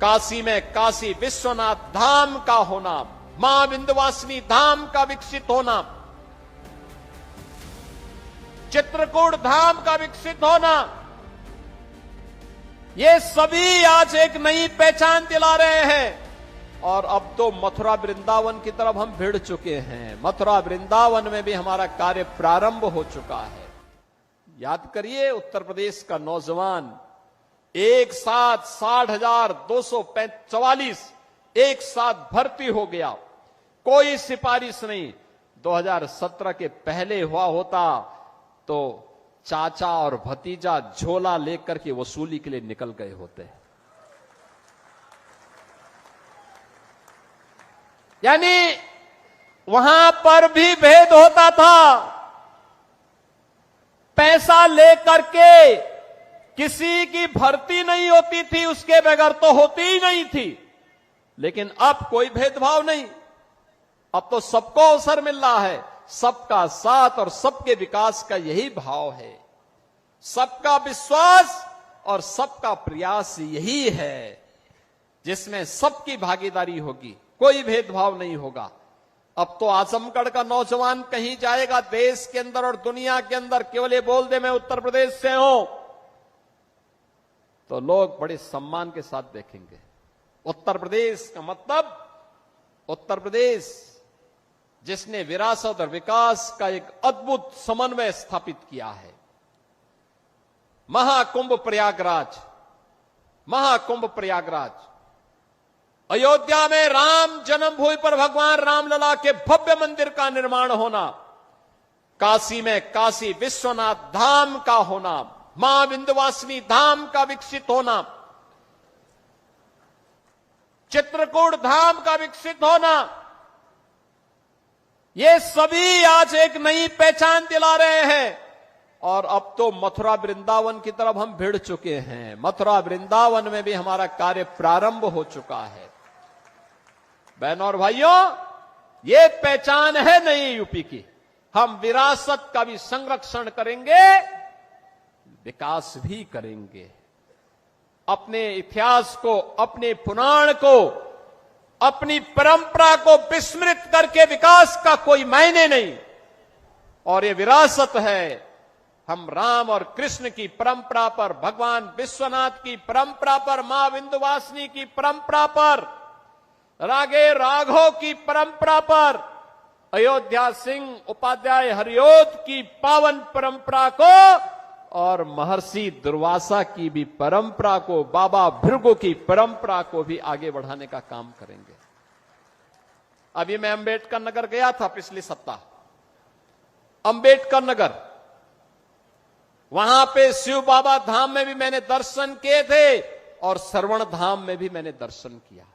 काशी में काशी विश्वनाथ धाम का होना, मां विंध्यवासिनी धाम का विकसित होना, चित्रकूट धाम का विकसित होना, ये सभी आज एक नई पहचान दिला रहे हैं। और अब तो मथुरा वृंदावन की तरफ हम भिड़ चुके हैं। मथुरा वृंदावन में भी हमारा कार्य प्रारंभ हो चुका है। याद करिए, उत्तर प्रदेश का नौजवान एक साथ 60,244 एक साथ भर्ती हो गया, कोई सिफारिश नहीं। 2017 के पहले हुआ होता तो चाचा और भतीजा झोला लेकर के वसूली के लिए निकल गए होते। यानी वहां पर भी भेद होता था। पैसा लेकर के किसी की भर्ती नहीं होती थी, उसके बगैर तो होती ही नहीं थी। लेकिन अब कोई भेदभाव नहीं, अब तो सबको अवसर मिल रहा है। सबका साथ और सबके विकास का यही भाव है। सबका विश्वास और सबका प्रयास यही है, जिसमें सबकी भागीदारी होगी, कोई भेदभाव नहीं होगा। अब तो आजमगढ़ का नौजवान कहीं जाएगा देश के अंदर और दुनिया के अंदर, केवल ये बोल दे मैं उत्तर प्रदेश से हूं, तो लोग बड़े सम्मान के साथ देखेंगे। उत्तर प्रदेश का मतलब उत्तर प्रदेश जिसने विरासत और विकास का एक अद्भुत समन्वय स्थापित किया है। महाकुंभ प्रयागराज, महाकुंभ प्रयागराज, अयोध्या में राम जन्मभूमि पर भगवान रामलला के भव्य मंदिर का निर्माण होना, काशी में काशी विश्वनाथ धाम का होना, मां विंध्यवासिनी धाम का विकसित होना, चित्रकूट धाम का विकसित होना, ये सभी आज एक नई पहचान दिला रहे हैं। और अब तो मथुरा वृंदावन की तरफ हम भिड़ चुके हैं। मथुरा वृंदावन में भी हमारा कार्य प्रारंभ हो चुका है। बहनों और भाइयों, ये पहचान है नई यूपी की। हम विरासत का भी संरक्षण करेंगे, विकास भी करेंगे। अपने इतिहास को, अपने पुराण को, अपनी परंपरा को विस्मृत करके विकास का कोई मायने नहीं। और ये विरासत है। हम राम और कृष्ण की परंपरा पर, भगवान विश्वनाथ की परंपरा पर, मां विंध्यवासिनी की परंपरा पर, रागे राघव की परंपरा पर, अयोध्या सिंह उपाध्याय हरिओत की पावन परंपरा को और महर्षि दुर्वासा की भी परंपरा को, बाबा भृगु की परंपरा को भी आगे बढ़ाने का काम करेंगे। अभी मैं अंबेडकर नगर गया था पिछले सप्ताह। अंबेडकर नगर, वहां पे शिव बाबा धाम में भी मैंने दर्शन किए थे और श्रवण धाम में भी मैंने दर्शन किया।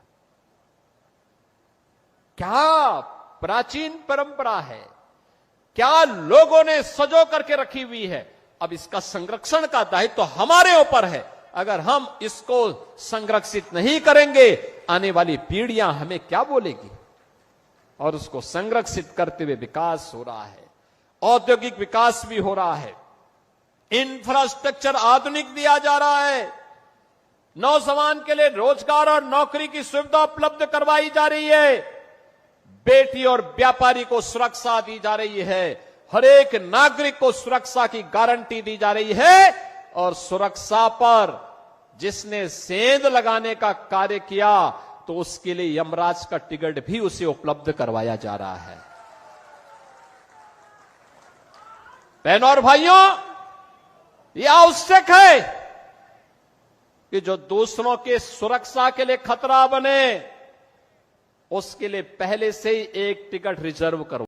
क्या प्राचीन परंपरा है, क्या लोगों ने सजो करके रखी हुई है। अब इसका संरक्षण का दायित्व तो हमारे ऊपर है। अगर हम इसको संरक्षित नहीं करेंगे, आने वाली पीढ़ियां हमें क्या बोलेगी। और उसको संरक्षित करते हुए विकास हो रहा है, औद्योगिक विकास भी हो रहा है, इंफ्रास्ट्रक्चर आधुनिक दिया जा रहा है, नौजवान के लिए रोजगार और नौकरी की सुविधा उपलब्ध करवाई जा रही है, बेटी और व्यापारी को सुरक्षा दी जा रही है, हर एक नागरिक को सुरक्षा की गारंटी दी जा रही है। और सुरक्षा पर जिसने सेंध लगाने का कार्य किया तो उसके लिए यमराज का टिकट भी उसे उपलब्ध करवाया जा रहा है। बहनों और भाइयों, यह आवश्यक है कि जो दूसरों के सुरक्षा के लिए खतरा बने, उसके लिए पहले से ही एक टिकट रिजर्व करवाए।